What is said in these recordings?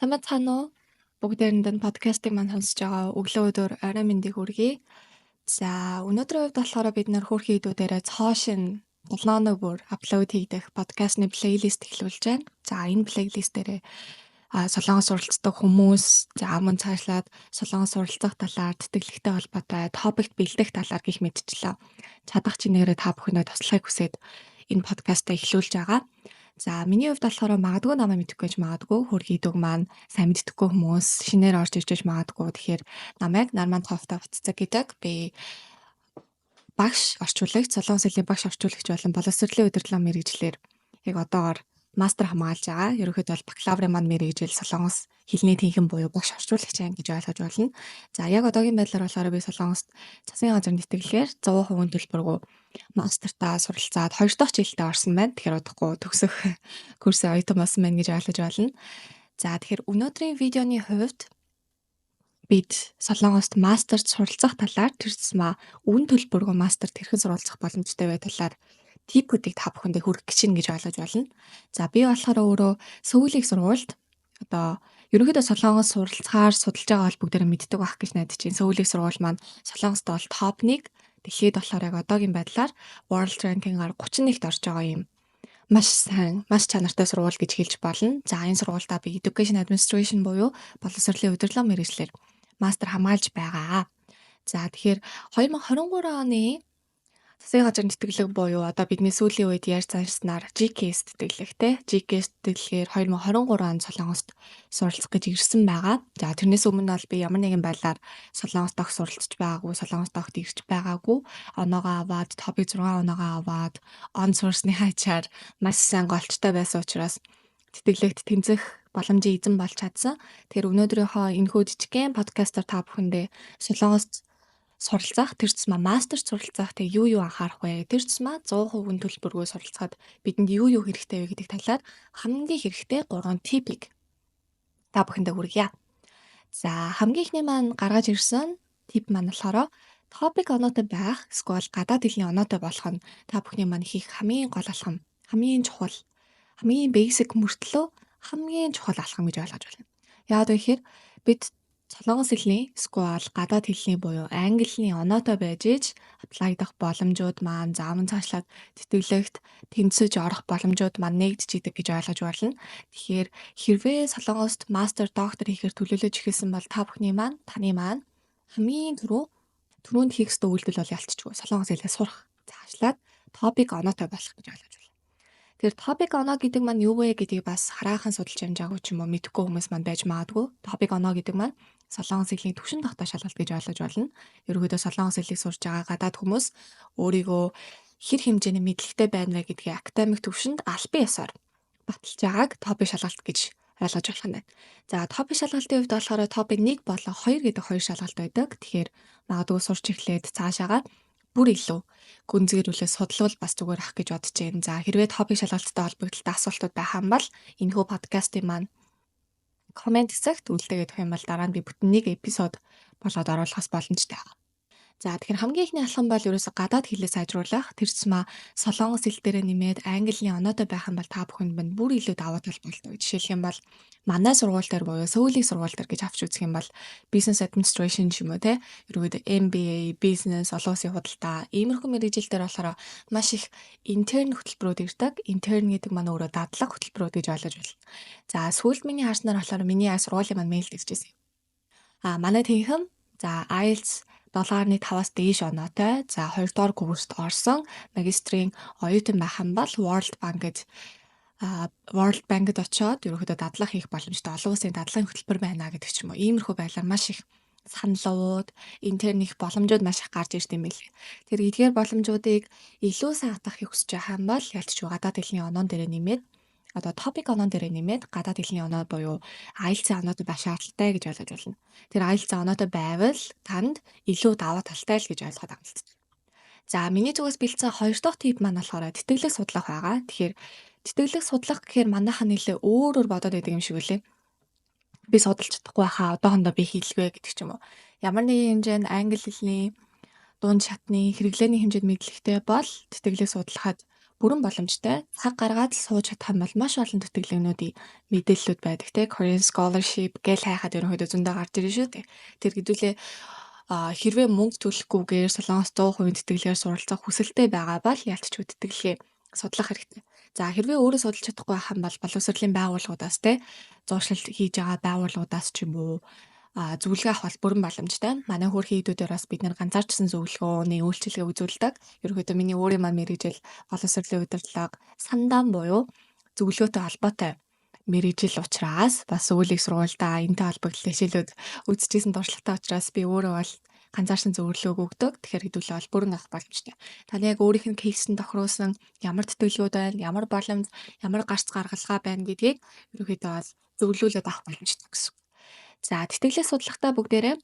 Сайн байна уу? Бүгдээрэнд нь подкастыг маань сонсож байгаа өглөө өдөр орой мэндийг хүргэе. За өнөөдрийн хувьд болохоор бид нэр хөөрхөн идүүдээрээ цоошин 7 хоног бүр аплод хийгдэх подкастны плейлист эхлүүлж байна. За энэ плейлист дээрээ солонгос суралцдаг хүмүүс за мөн цаашлаад солонгос суралцах талаар тэтгэлэгтэй холбоотой топикт бэлдэх талаар гих мэдчлээ. Чадах чинээрээ та бүхэндээ туслахыг хүсээд энэ подкастаа эхлүүлж байгаа. За миний хувьд болохоор магадгүй намайг мэдэхгүй гэж магадгүй хөөрхөн идүүг маань сайн мэддэхгүй хүмүүс шинээр орж ирж магадгүй. Тэгэхээр намайг Нарман Товтой Буццаг гэдэг би багш орчуулагч, солонгос хэлний багш орчуулагч болон боловсролын удирдлага мэргэжлэр яг одоогоор мастер хамгаалж байгаа. Ерөнхийдөө бол бакалаврын маань мэргэжил солонгос хэлний тэнхэн буюу багш орчуулагч ан гэж ойлгож болно. За яг одоогийн байдлаар болохоор би солонгост засгийн газрын тэтгэлгээр 100% төлбөргүй мастертаа суралцаад 2 дахь жилдээ орсон байна. Тэгэхээр удахгүй төгсөх курсээ оюутан болсон байна гэж ойлгож байна. За тэгэхээр өнөөдрийн видеоны хувьд бид солонгост мастерт суралцах талаар тэр тусмаа үн төлбөргүй мастерт хэрхэн суралцах боломжтой бай талаар типүүдийг та бүхэндээ хүргэх гэж байна гэж ойлгож байна. За би болохоор өөрөө сүүлийн сургуульд одоо ерөнхийдөө солонгос суралцахаар судалж байгаа бол бүгдээрээ мэддэг байх гэж найдаж байна. Сүүлийн сургууль маань солонгост бол топ 1 дэлхийд болохоор яг одоогийн байдлаар World Ranking-аар 31-т орж байгаа юм. Маш сайн, маш чанартай сургууль гэж хэлж болно. За энэ сургуультай би Education Administration буюу боловсролын удирдлага мэргэжлэр мастер хамгаалж байгаа. За тэгэхээр 2023 оны засгийн газрын тэтгэлэг буюу одоо бидний сүүлийн үед ярьж заншснаар GCAS тэтгэлэгтэй. GCAS тэтгэлгээр 2023 онд Солонгост суралцах гэж ирсэн байгаа. За тэрнээс өмнө бол би ямар нэгэн байдлаар Солонгост огт суралцж байгаагүй, Солонгост огт ирж байгаагүй. Оноогоо аваад, топик 6 оноогоо аваад, он сурсны хачаар маш сайн голчтой байсан учраас тэтгэлэгт тэмцэх боломжийн эзэн болж чадсан. Тэгэхээр өнөөдрийнхөө энэхүү жижигхэн подкастаар та бүхэндээ Солонгост суралцах, тэр тусмаа мастер суралцах тэг юу анхаарах вэ? Тэр тусмаа 100% төлбөргүй суралцахад бидэнд юу хэрэгтэй вэ гэдэг талаар хамгийн хэрэгтэй 3 типийг та бүхэндээ хүргье. За хамгийн ихний маань гаргаж ирсэн тип маань болохоор топик оноотой байх, эсвэл гадаад хэлний оноотой болох нь та бүхний маань хийх хамгийн гол алхам, хамгийн чухал, хамгийн basic мөртлөө хамгийн чухал алхам гэж ойлгож байна. Яагаад вэ гэхээр бид солонгос хэлний эсвэл гадаад хэлний буюу англи хэлний оноотой байж иж аплайдах боломжууд маань зааван цаашлаад тэтгэлэгт тэнцэж орох боломжууд маань нэгдэж идэг гэж ойлгож байна. Тэгэхээр хэрвээ солонгост мастер доктор хийхээр төлөвлөж эхэлсэн бол та бүхний маань таны маань хамгийн түрүүнд хийх ёстой үйлдэл бол ялцчихгүй солонгос хэлээ сурах, цаашлаад топик оноотой болох гэж ойлгож байна. Тэгэхээр топик оноо гэдэг маань юу вэ гэдгийг бас хараахан судалж амжаагүй ч юм уу мэдэхгүй хүмүүс маань байж магадгүй. Топик оноо гэдэг маань солонгос хэлний түвшин тогтоох шалгалт гэж ойлгож байна. Ерөнхийдөө солонгос хэлийг сурж байгаа гадаад хүмүүс өөрийгөө хэр хэмжээний мэдлэгтэй байна вэ гэдгийг академик түвшинд албан ёсоор баталж байгааг топик шалгалт гэж ойлгож болох нь байна. За топик шалгалтын хувьд болохоор топик 1 болон 2 гэдэг 2 шалгалт байдаг. Тэгэхээр магадгүй сурч эхлээд цаашаагаа бүр илүү гүнзгийрүүлээ судлал бас зүгээр ах гэж бодож байна. За хэрвээ топик шалгалттай холбогдолтой асуултууд байх юм бол энэхүү подкастын маань комент хэсэгт үлдээгээд өгөх юм бол дараа нь би бүтэн нэг эпизод болоод оруулахаас боломжтой байна. За тэгэхээр хамгийн ихний алхам бол ерөөсө гадаад хэлээ сайжруулах. Тэр тусмаа солонгос хэл дээрээ нэмээд англи хэлний оноотой байх юм бол та бүхэнд мань бүр илүү давуу тал болдог. Жишээлх юм бол манай сургууль дээр буюу сүүлийн сургууль дээр гэж авч үзэх юм бол business administration ч юм уу те ерөөдөө MBA, business, олон улсын худалдаа, иймэрхүү мэргэжил дээр болохоор маш их intern хөтөлбөрүүд ирдэг. Intern гэдэг маань өөрөө дадлаг хөтөлбөрүүд гэж ойлгож байна. За сүүлд миний харснаар болохоор миний сургуулийн маань мэйл дэгжсэн юм. Манай тэнхэм за IELTS 7.5-аас дээш оноотой. За 2 дугаар курст орсон магистрийн оюутан байх юм бол World Bank-д очиод ерөнхийдөө дадлага хийх боломжтой олон улсын дадлагын хөтөлбөр байна гэдэг ч юм уу. Иймэрхүү байдлаар маш их саналууд, интернет боломжууд маш их гарч ирд юм билээ. Тэр эдгээр боломжуудыг илүү сайн хатгахыг хүсэж байгаа юм бол ялцчгүй гадаад хэлний оноон дээр нэмээд одоо топик оноон дээр нэмээд гадаад хэлний оноо буюу IELTS оноотой байх шаардлагатай гэж ойлгож байна. Тэр IELTS оноотой байвал танд илүү даваа талтай л гэж ойлгоод байгаа юм л. За миний зүгээс бэлдсэн 2 дахь тип маань болохоор тэтгэлэг судлах байгаа. Тэгэхээр тэтгэлэг судлах гэхээр манайхан нэлээ өөр бодоод байдаг юм шиг үлээ. Би судалж чадахгүй хаа одоохондоо би хийлгүй гэдэг ч юм уу. Ямар нэгэн хэмжээнд англи хэлний дунд шатны хэрэглээний хэмжээнд мэдлэгтэй бол тэтгэлэг судлахад бүрэн боломжтой цаг гаргаад л сууж чадах юм бол маш олон тэтгэлэгнүүдийн мэдээллүүд байдаг те Korean scholarship гээл хайхад ерөнхийдөө зөндөө гарч ирнэ шүү дээ. Тэр хэдүүлээ хэрвээ мөнгө төлөхгүйгээр Солонгос 100% тэтгэлгээр суралцах хүсэлтэй байгаа бол ялцчгүй тэтгэлгээ судлах хэрэгтэй. За хэрвээ өөрөө судалж чадахгүй байх юм бол боловсролын байгууллагуудаас те зуршил хийж байгаа байгууллагуудаас ч юм уу зөвлөгөө авах бол бүрэн боломжтой. Манай хөөрхөн хийдүүдээр бас бид нар ганцаарчсан зөвлөгөөний үйлчилгээ үзүүлдэг. Ерөнхийдөө миний өөрийн маань мэрэгжил боловсролын удирдлага сандаан буюу зөвлөгөөтэй холбоотой мэрэгжил учраас бас өвлийг сургуультай энэтэй холбогдлоо хичээлүүд үзчихсэн туршлагатай учраас би өөрөө бол ганцаарсан зөвлөгөөг өгдөг. Тэгэхээр хэдүүлээ бол бүрэн авах боломжтой. Таны яг өөрийнх нь кейсэнд тохируулсан ямар тэтгэлгүүд байна, ямар боломж, ямар гарц гаргалгаа байна гэдгийг ерөнхийдөө бол зөвлүүлээд авах боломжтой гэсэн. За тэтгэлээ судлахтаа бүгдээрээ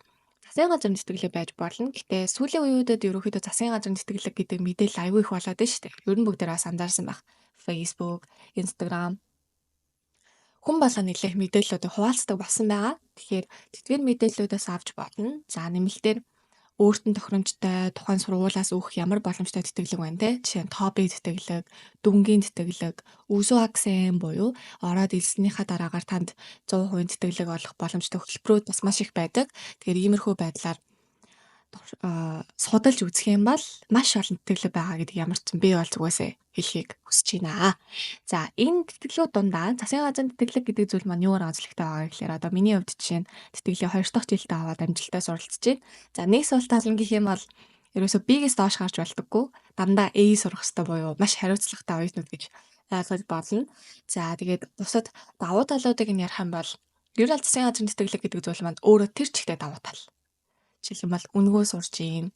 засгийн газрын тэтгэлэг байж болно. Гэтэ сүүлийн үеүүдэд ерөнхийдөө засгийн газрын тэтгэлэг гэдэг мэдээлэл аюул их болоод байна шүү дээ. Ер нь бүгдээрээ бас анзаарсан байх. Facebook, Instagram хүн болгоо нэлээх мэдээллүүдийг хуваалцдаг болсон байгаа. Тэгэхээр тэтгэвэр мэдээллүүдээс авч болно. За нэмэлтээр өөрт нь тохиромжтой тухайн сургуулиас өгөх ямар боломжтой тэтгэлэг байна те. Жишээ нь TOEFL тэтгэлэг, дүнгийн тэтгэлэг, ÜСУ аксен буюу ороод ирснийхаа дараагаар танд 100% тэтгэлэг олох боломжтой хөтөлбөрүүд бас маш их байдаг. Тэгэхээр иймэрхүү байдлаар судалж үзэх юм бол маш олон тэтгэлэг байгаа гэдэг ямар ч юм би бол зүгээсээ хэлхийг хүсэж байна. За энэ тэтгэлгүүд дундаа засгийн газрын тэтгэлэг гэдэг зүйл маань юугаар онцлогтой байгаа гэхээр одоо миний хувьд жишээ нь тэтгэлгийн 2 дахь жилдээ аваад амжилттай суралцж байна. За нэг сурталчилсан гэх юм бол ерөөсөө B-гээс доош гарч болтоггүй дандаа A сурах хэрэгтэй буюу маш хариуцлагатай оюутнууд гэж ойлгож болно. За тэгээд бусад давуу талуудыг нь ярих юм бол ер нь засгийн газрын тэтгэлэг гэдэг зүйл маань өөрөө тэр чигтээ давуу тал. Жишээлбэл үнгөө сурч юм.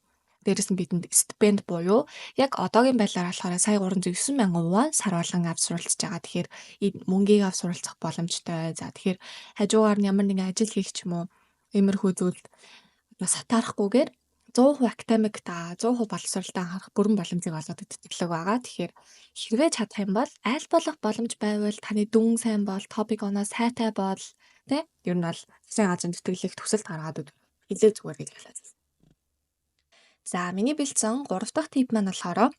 Дээрээс нь бидэнд стипенд буюу яг одоогийн байдлаар болохоор сая 309 мянган вон сар болгон авч суралцж байгаа. Тэгэхээр энэ мөнгийг авч суралцах боломжтой. За тэгэхээр хажуугаар нь ямар нэгэн ажил хийх ч юм уу иймэрхүү зүйлд сатаарахгүйгээр 100% академик та 100% боловсролтой анхаарах бүрэн боломжийг олгодог тэтгэлэг байгаа. Тэгэхээр хэрвээ чадах юм бол аль болох боломж байвал таны дүн сайн бол, топик оноо сайтай бол тэ ер нь бол засгийн газрын тэтгэлэгт төсөлд гаргаад хэлээ зүгээр гэж хэлээд. За миний бэлдсэн 3 дахь тип маань болохоор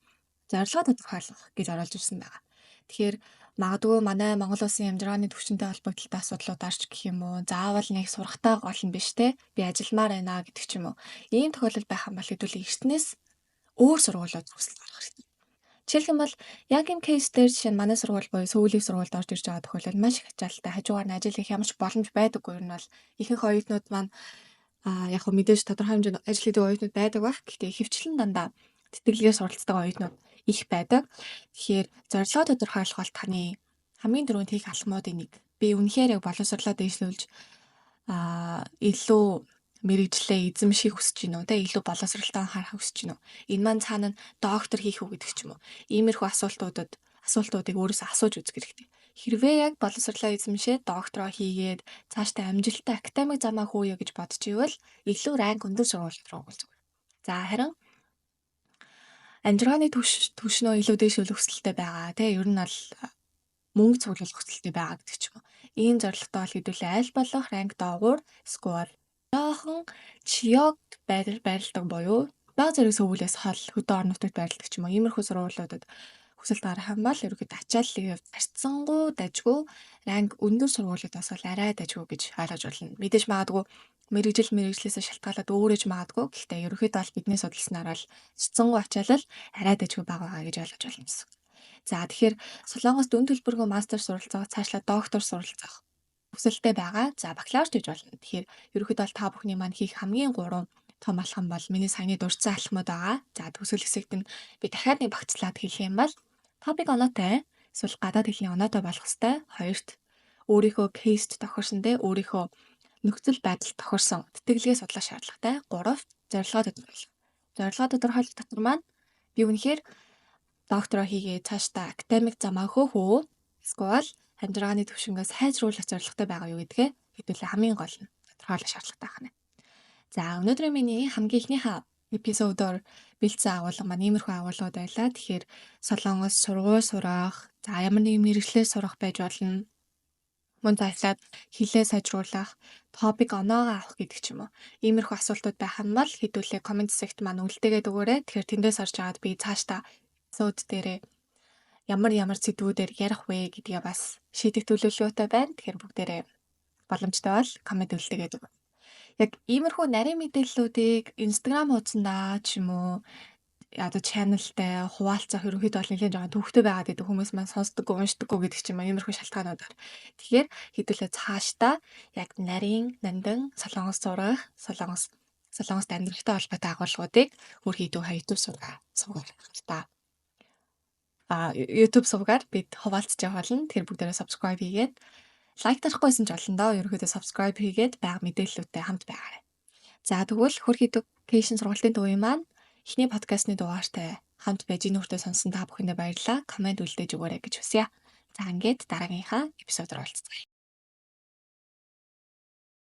зорилгоо тодорхойлох гэж оруулж ирсэн байгаа. Тэгэхээр магадгүй манай Монгол Улсын амжиргааны түвшинтэй холбогдлолтой асуудлуудаарч гэх юм уу заавал нэг сурахтаа гол нь биш те би ажилмаар байна гэдэг ч юм уу. Ийм тохиолдол байх юм бол хэдүүлээ эртнээс өөр сургуулиуд хүсэл гаргах хэрэгтэй. Жишээлх юм бол яг энэ кейс дээр жишээ нь манай сургууль буюу сүүлийн сургуульд орж ирж байгаа тохиолдол маш их ачаалттай хажуугаар нь ажил хийх ямар ч боломж байдаггүй юм бол ихэнх оюутнууд маань яг хөө мэдээж тодорхой хэмжээнд ажил хийдэг оюутнууд байдаг байх. Гэхдээ хөвчлэн дандаа тэтгэлгээр суралцдаг оюутнууд их байдаг. Тэгэхээр зорилгоо тодорхойлох бол таны хамгийн түрүүнд хийх алхмуудын нэг. Би үнэхээр яг боловсролоо дэвшлүүлж илүү мэрэгжлээ эзэмших хүсэж байна уу? Тэ илүү боловсролтой анхаарах хүсэж байна уу? Энэ маань цаана нь доктор хийх үү гэдэг ч юм уу. Иймэрхүү асуултуудыг өөрөөсөө асууж үзэх хэрэгтэй. Хэрвээ яг боловсролоо эзэмшээд доктороо хийгээд цаашдаа амжилттай академик замаа хөөе гэж бодчихвол илүү ранг өндөр сургууль руу өгвөл зүгээр. За харин амжиргааны түвшнөө илүү дээшүүлэх хүсэлтэй байгаа. Тэ ер нь бол мөнгө цуглуулах хүсэлтэй байгаа гэдэг ч юм уу. Ийм зорилготой бол хэдүүлээ аль болох ранг доогуур сквор жоохон чиогт байрладаг буюу баг зэрэг сөвгөлээс хол хөдөө орон нутагт байрладаг ч юм уу. Иймэрхүү сургуулиудад хүсэлт гарах юм бол ерөөд ачааллын хувьд зарцсангуу дажгүй ранг өндөр сургуулиудаас бол арай дажгүй гэж ойлгож байна. Мэдээж магадгүй мэрэгжлээсээ шалтгаалаад өөрөж магадгүй. Гэхдээ ерөөхдөө бол бидний судалснаар бол зарцсангуу ачаалал арай дажгүй байгаа гэж ойлгож байна гэсэн. За тэгэхээр Солонгост дүн төлбөргүй мастер суралцах, цаашлаа доктор суралцах хүсэлтэй байгаа. За бакалаврт хийж болно. Тэгэхээр ерөөхдөө бол та бүхний маань хийх хамгийн гурван том алхам бол миний саяны дурдсан алхмууд байгаа. За төгсгөл хэсэгт нь би дахиад нэг багцлаад хэлэх юм бол топик оноотой эсвэл гадаад хэлний оноотой болох хэвээр. Хоёрт өөрийнхөө кейст тохирсон те өөрийнхөө нөхцөл байдал тохирсон тэтгэлгээ судлах шаардлагатай. Гуравт зорилгоо тодорхойлох. Зорилгоо тодорхойлох дотор маань би үнэхээр доктороо хийгээ цаашдаа академик замаа хөөхөө эсвэл амжиргааны түвшингээс сайжруулах зорилготой байгаа юу гэдгээ хэдүүлээ хамгийн гол нь тодорхойлох шаардлагатай байна. За өнөөдрийн миний хамгийн ихнийхээ эпизодоор бэлдсэн агуулга маань иймэрхүү агуулгууд байлаа. Тэгэхээр Солонгос сургууль сурах, за ямар нэгэн мэргэжлээ сурах байж болно. Мөн цаашлаад хэлээ сайжруулах, топик оноогоо авах гэдэг ч юм уу. Иймэрхүү асуултууд байх юм бол хэдүүлээ комент сект маань үлдээгээд өгөөрэй. Тэгэхээр тэндээс орж аваад би цаашдаа эпизод дээрээ ямар сэдвүүдээр ярих вэ гэдгээ бас шийдэх төлөвлөгөөтэй байна. Тэгэхээр бүгдээрээ боломжтой бол коммент үлдээгээд өг. Яг иймэрхүү нарийн мэдээллүүдийг Instagram хуудсандаа ч юм уу одоо чаналтай хуваалцах ерөнхийдөө бол нэлээд жоохон төвөгтэй байгаад байдаг хүмүүс маань сонсдоггүй, уншдаггүй гэдэг ч юм уу иймэрхүү шалтгаануудаар. Тэгэхээр хэдүүлээ цаашдаа яг нарийн, нандин, солонгос зурах, солонгост амьдрахтай холбоотой агуулгуудыг хөрхий дүү YouTube сувгаар та YouTube сувгаар бид хуваалцж явах болно. Тэгэхээр бүгдээрээ subscribe хийгээд лайк дарахгүйсэн ч олон доо ерөнхийдөө subscribe хийгээд байга мэдээллүүдтэй хамт байгаарай. За тэгвэл хөрх education сургалтын төвийн маань эхний подкастны дугаартай хамт байж энэ хүртэл сонсон та бүхэндээ баярлалаа. Комент үлдээж өгөөрэй гэж хүсье. За ингээд дараагийнхаа эпизодоор уулзцгаая.